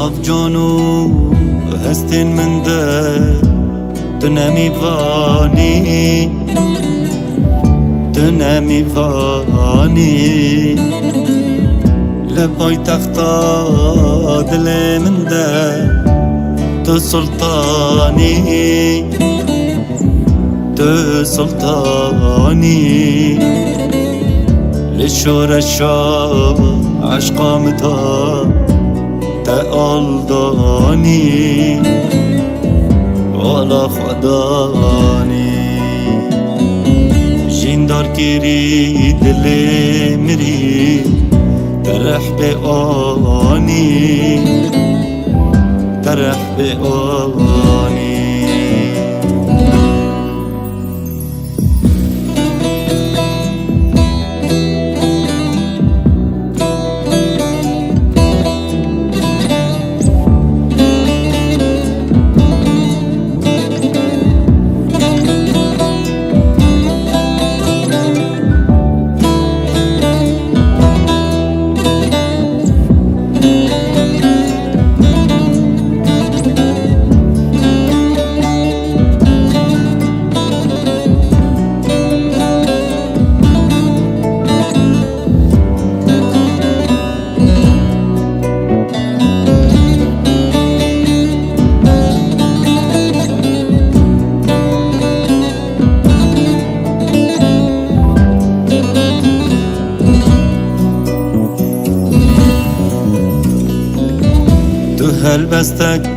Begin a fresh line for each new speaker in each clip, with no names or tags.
ناف جانو هستن من ده دنمی وانی دنمی وانی لبای تختا دل من ده تو سلطانی تو سلطانی لشورشا عشقام تا تعالدانی والا خدانی جیندار کری دل مری ترح به آنی ترح به آنی هلبستك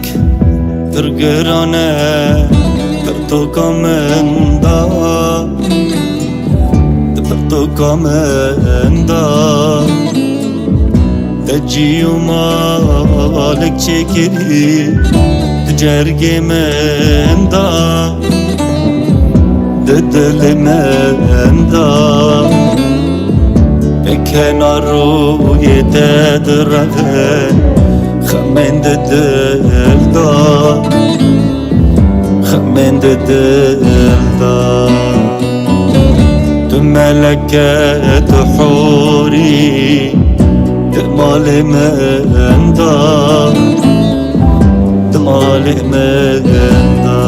ترقرانه ترتوكا من دا ترتوكا من دا تجي ومالك شكري تجرقي من دا ددل من دا بكنا روي تدرغي خمن دل دا خمن دل دا تو ملكة حوري دمال من دا دمال من دا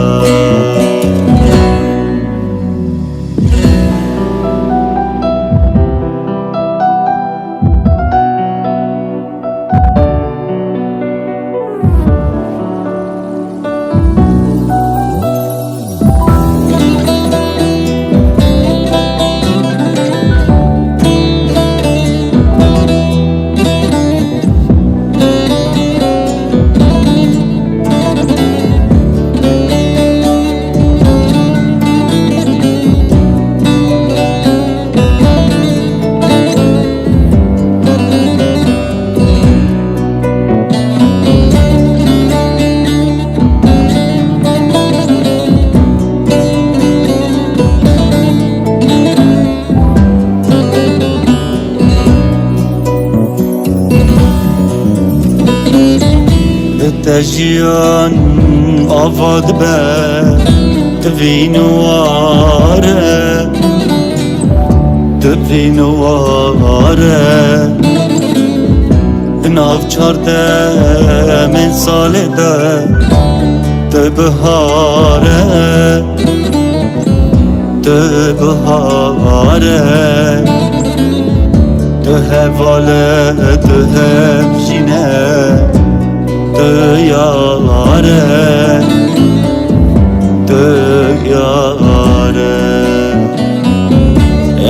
تجيان آفاد به تفینواره تفینواره ناف چارده من سال ده تبهاره تبهاره تهواله تهفشینه یاره تو یاره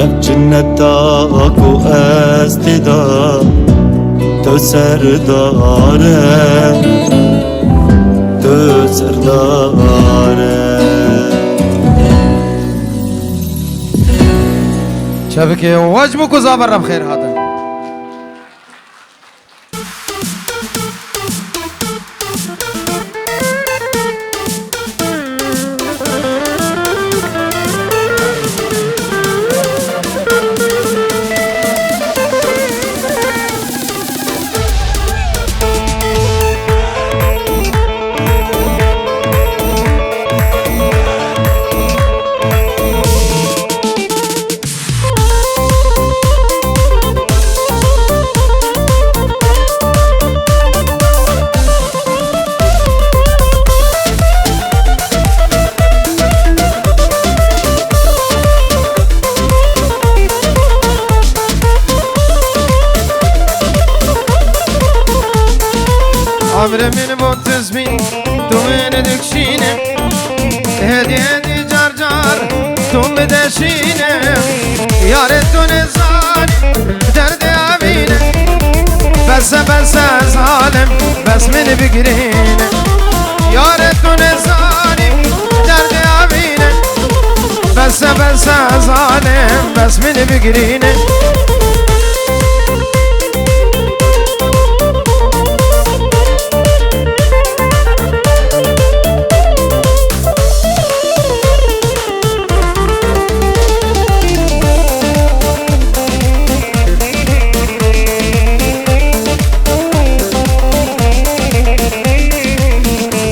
اب جنتا کو استدا تو سرداره تو سرداره
شبكة واجبك وزابر بخير هذا عمر من بوت زمين تو من دكشينه هدي هدي جار جار تو مدشينه يا ريتو نزاني درد عبينه بس ظالم بس من بقرينه يا ريتو نزاني درد عبينه بس ظالم بس من بقرينه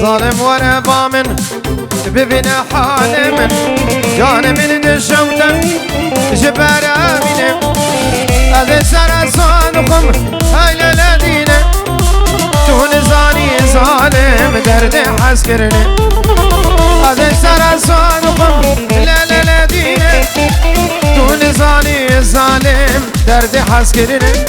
ظالم ورا بامن ببنا حال من جانا من دشوتا جبار امينه هذا سر صادقم هاي للذينه تون زاني ظالم درد حسكرني هذا سر صادقم لا للذينه تون زاني ظالم درد حسكرني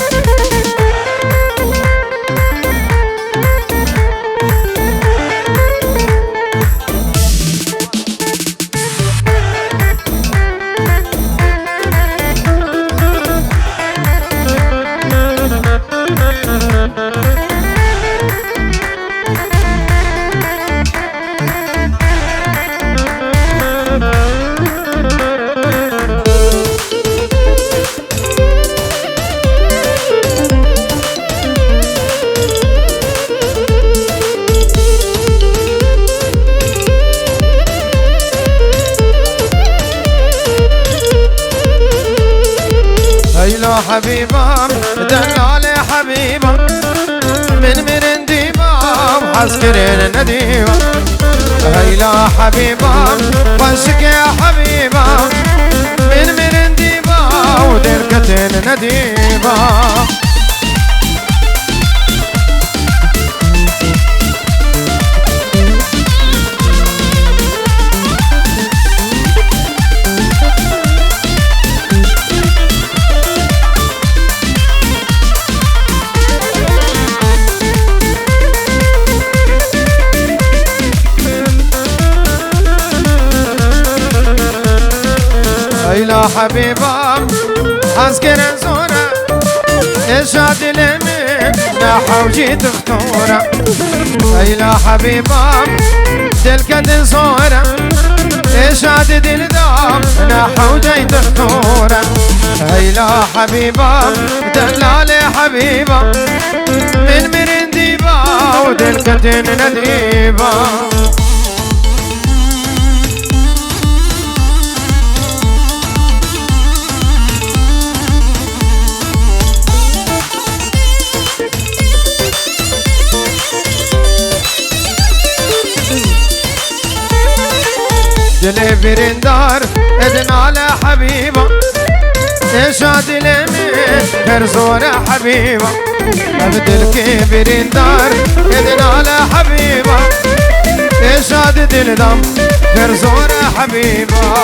حبيبة دلالي حبيبة من مرندي باب حسكرين نديبة هيلا حبيبة وشك يا حبيبة من مرندي باب ودركتين نديبة هيلا حبيبة حسكر زورة إشاد لمن نحوجي دكتورة هيلا حبيبة دلك زورة إشاد دلدام نحوجي دكتورة هيلا حبيبة دلالي حبيبة من مرنديبة ودلك نديبة دلي برندار ادن على حبيبة اشاد لمن هرزورة حبيبة بدلك برندار ادن على حبيبة اشاد دلدم هرزورة حبيبة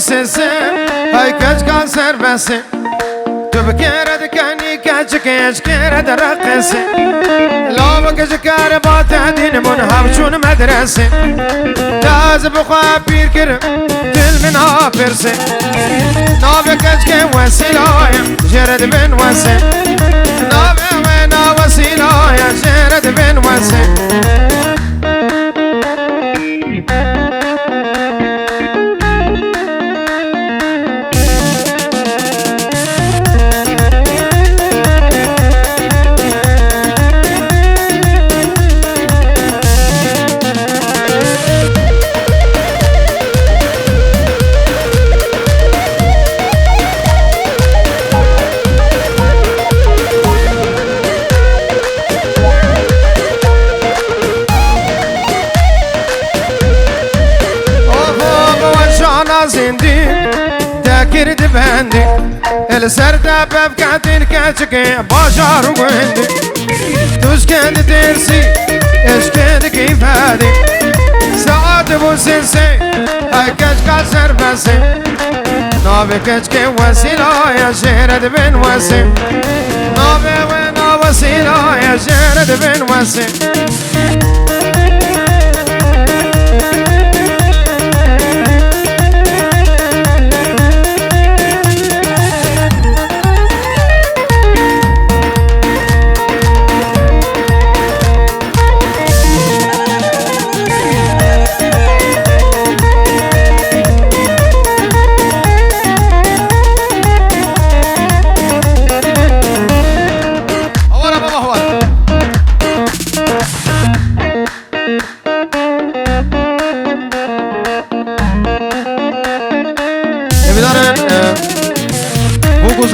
هاي كاش كان سربسي تبكيرد كاني كاش كيرد رقصي لو بكش كاربات دين منهم شون مدرسي تاز بخوا بير كر دل من عافرسي نو بكش كي وسيلايا جرد بن وسي نو بنا وسيلايا جرد بن وسي سندي تاكر دبندي السردة بفكاتين كاتشكي باشار وندي تشكند ترسي اشكند كيف هادي ساعات بوسنسي هاي كاشكا سربسي نابي كاشكي وسيلة يا شهرد بن وسي نابي ونا وسيلة يا شهرد بن وسي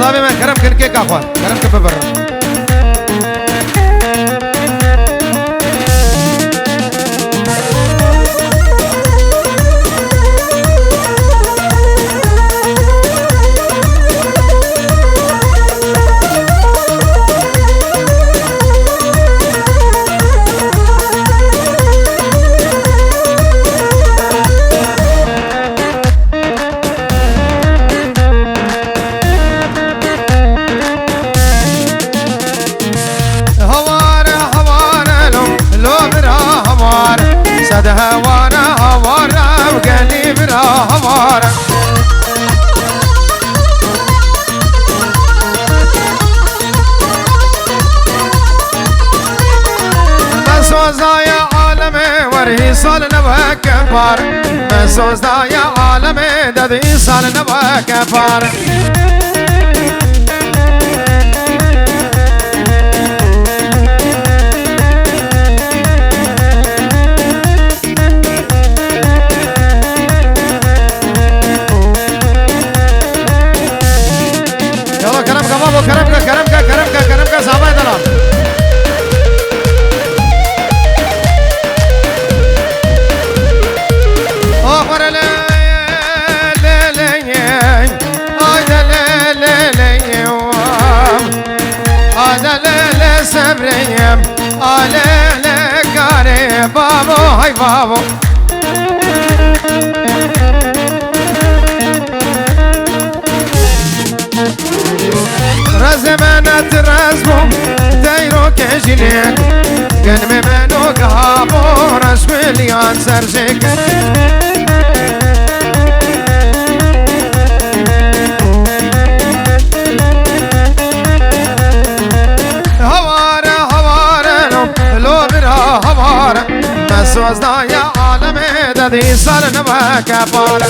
صاحبي ما كرم كن كيك اخوان كرم كن ببر هوانا هوانا وقالي برا هوانا مسوزا يا عالمي ورهي صال نبا كفار مسوزا يا عالمي ددي صال نبا كفار كرمك صحابي دلال أخبر لي هذا ليلة سبريم على كاري بابو هاي بابو رزمانة رزمو دايرو كجنيك قلب منو قهابو رسم ليان سرزيك هوارا هوارا لو برا هوارا مسوزنا يا عالمي ددي صار نبا كفارا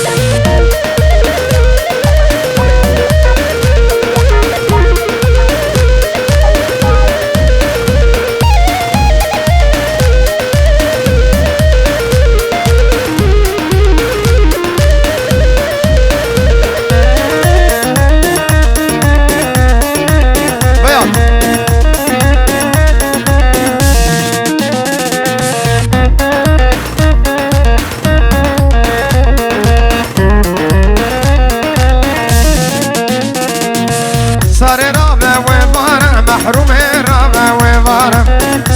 محروم رابع وبارة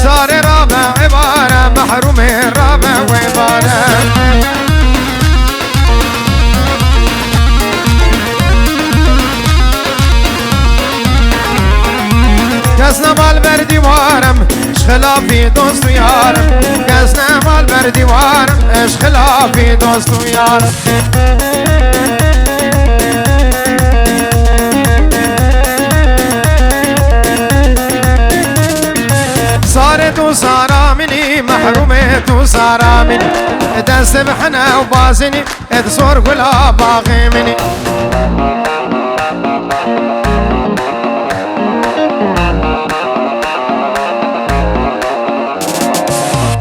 صار رابع عبارة محروم رابع وبارة قسنا بالبردي وارم اش خلافي دوست ويارم قسنا بالبردي وارم اش خلافي دوست ويارم تو سارا مني محرومة تو سارا مني دست بحنا وبازني تصور ولا باغي مني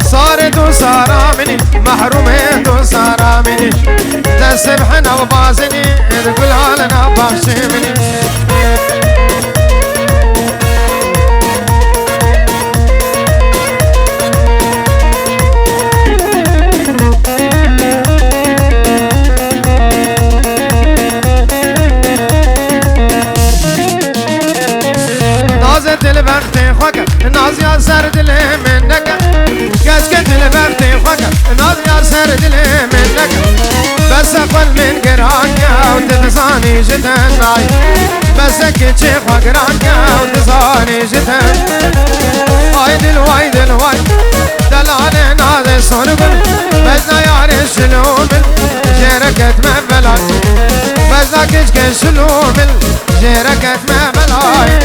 صار تو سارا مني محرومة تو سارا مني دست بحنا وبازني تقول لنا باغشي مني ناز يا سر دلي منك كسكت البختي فكر ناز يا سر دلي منك بس اقل من قرانك وتنساني جتناي بس كتشي فقرانك وتنساني جتن وايد الوايد دلالي ناز صنبل بزنا ياري شلومل جيركت مبلاي بزنا كشك شلومل جيركت مبلاي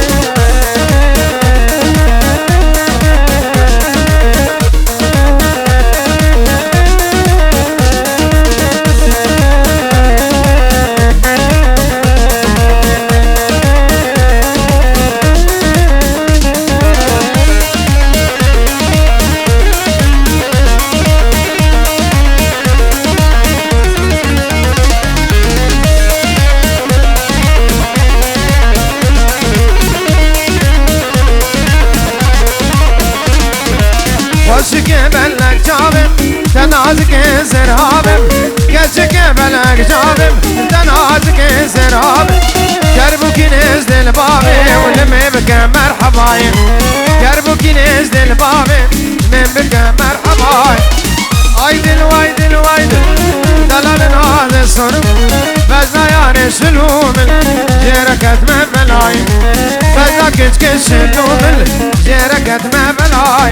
وشك بلك جابم تنازك زرابم كشك بلك جابم تنازك زرابم كربك نزل البابي ولمي بك مرحباي كربك نزل البابي من بك مرحباي وايد دلال ناز الصرف بزنا ياري شلومل جيركت مبلاي بزنا كشك شلومل جيركت مبلاي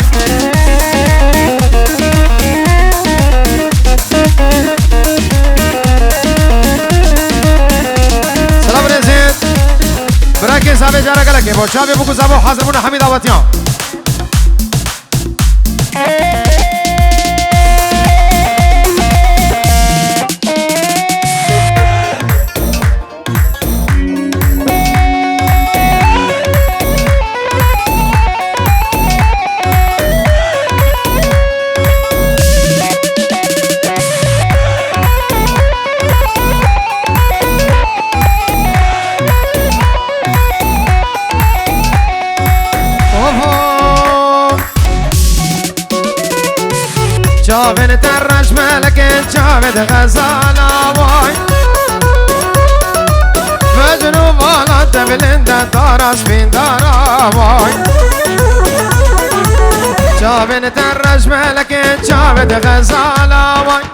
سلام رزید برای صاحب جارا کلا که با شابه بگو زبو حاضر بونه حمید آواتیان شافن ترش ملك شافت غزالة واي فجنوب على تبلند تارس بين دارا واي شافن ترش ملك شافت غزالة واي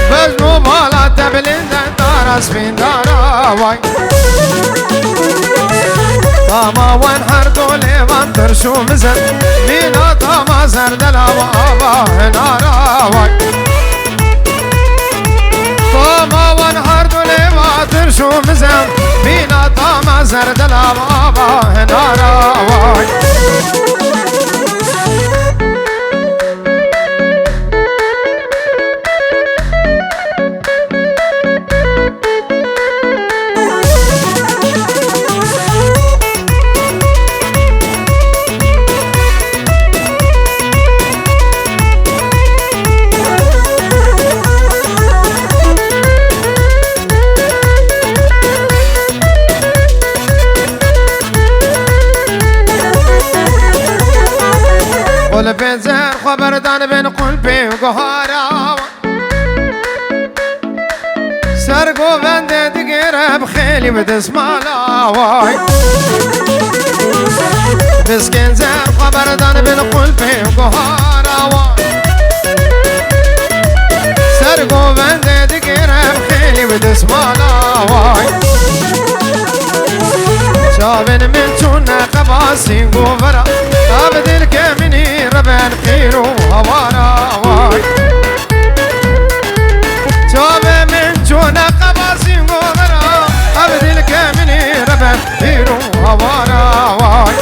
فجنوب على تبلند تارس بين دارا واي طاما وانحر دولي وانتر شو مزل مينا طاما زردلا وابا هنارا واي طاما وانحر دولي وانتر شو مزل مينا طاما زردلا وابا هنارا واي قل بنزر خبردان بين قلبي وقهارا سرقو بند دقيرة بخيلي بتسمالا واي بسكن زر خبردان بين قلبي وقهارا واي سرقو بند دقيرة بخيلي بتسمالا واي شابن من تونا قباسي قوفرا أبدل كمني ربان خيرو هوارا واي شابن من تونا قباسي قوفرا أبدل كمني ربان خيرو هوارا واي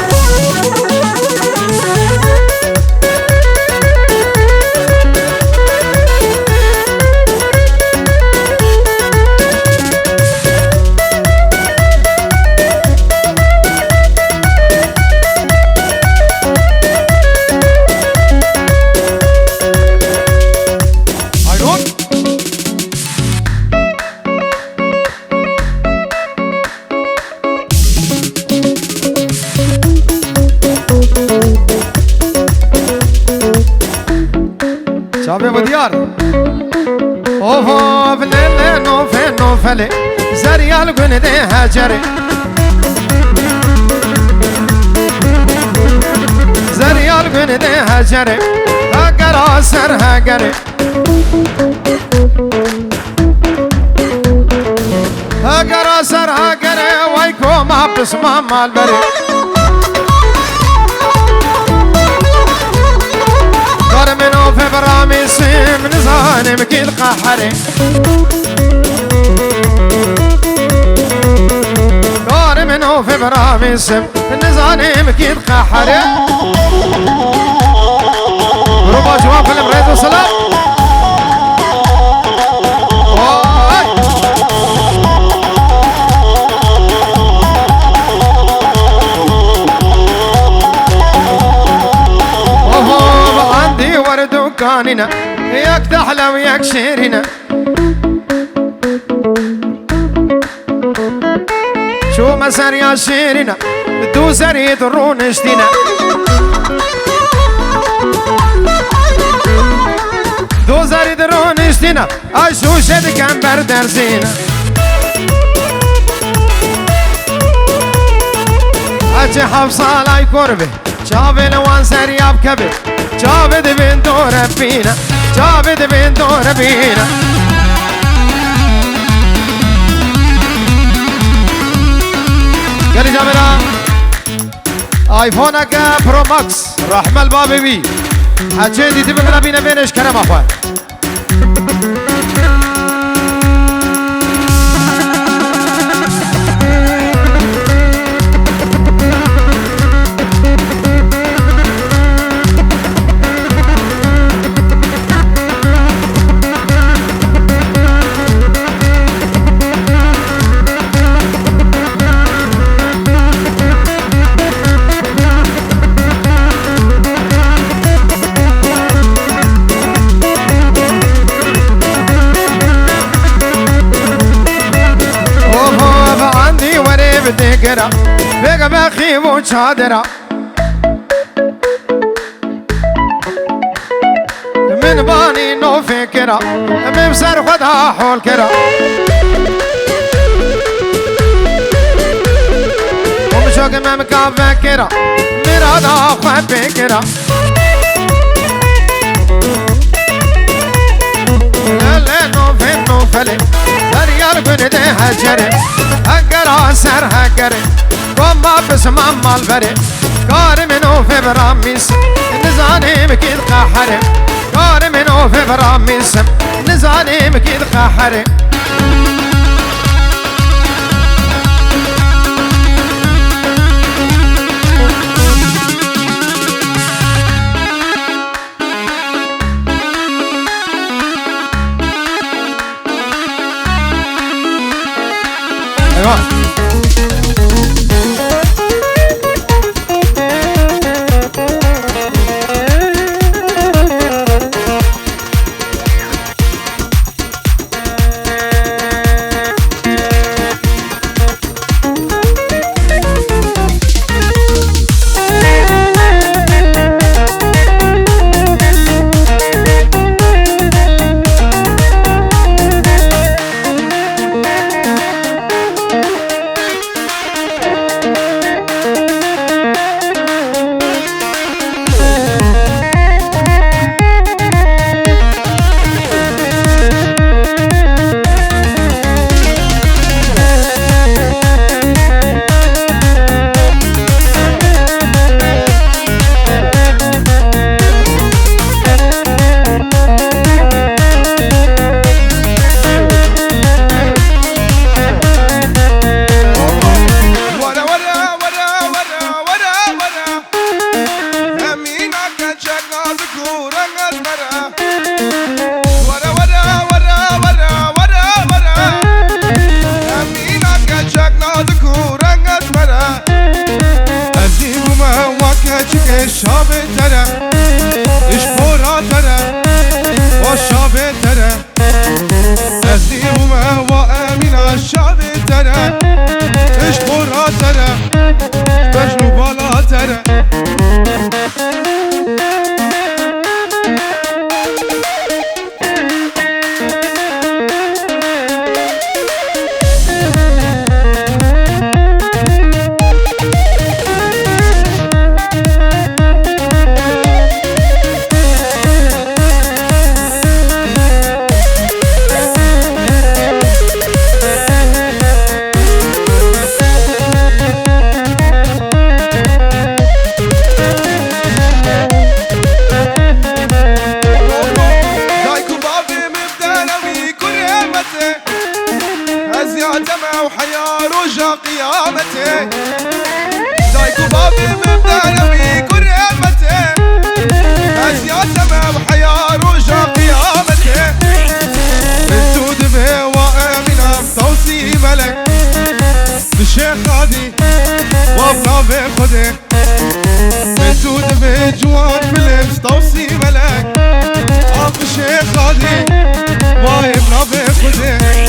شابه بديار اوه بليل نو فلي زريال قن دي هاجري زريال بن دي هجري هقرا سر هقري هقرا سر هقري ويكو ما بسمع مال بري دار منو في برامي سيم نزاني مكيد قحري دار منو في برامي سيم نزاني مكيد قحري ربع جواب في المريض والسلام عندي ورد وكاننا ياك تحلى وياك شيرنا شو مسار يا شيرنا دو سري يضرون اشتنا دو سري يضرون اشتنا اشو شد كان بردر زينا اجي حفصة لاي قربي شافي لوان سرياب كبي جاود بين دور بينا جاود بين دور بينا قال جابنا ايفونك برو ماكس رحمة البابي بي حاجين دي تبقى بينا بينش كرم اخوان بدقرا بقى بخيب وشادرا من باني نو فكرا مبصر خدها حول كرا ومشوق ممكا فكرا مراد اخوة بكرا لا نو في نو فلي دريال بن دي هجري هقرا سر هقري وما بسمع مال بري كار منو في براميس نزاني مكيد قحري كار منو في براميس نزاني مكيد قحري ايوه
يا دمع وحيا رجا قيامته دايكو بابي مبدأ نبيك ورحمته يا دمع وحيا رجا قيامته بسود بهواء من توصي ملك الشيخ غادي وابنا بخده بسود بجوان بلبس توصي ملك اب الشيخ غادي وابنا بخده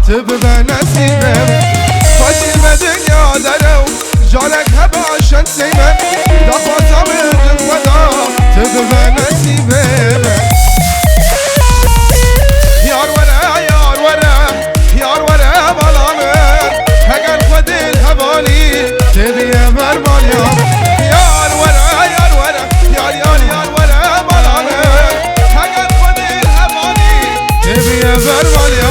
تبقى نسيمة فاشل بدنيا درو جالك هبا عشان سيمة دفعت من الغدا تبقى نسيمة يار ورا يار ورا يار ورا ملامر هقل خد الهبالي تبي مرمال يار ورا يار ورا يار يار يار ورا ملامر هقل خد الهبالي تبي مرمال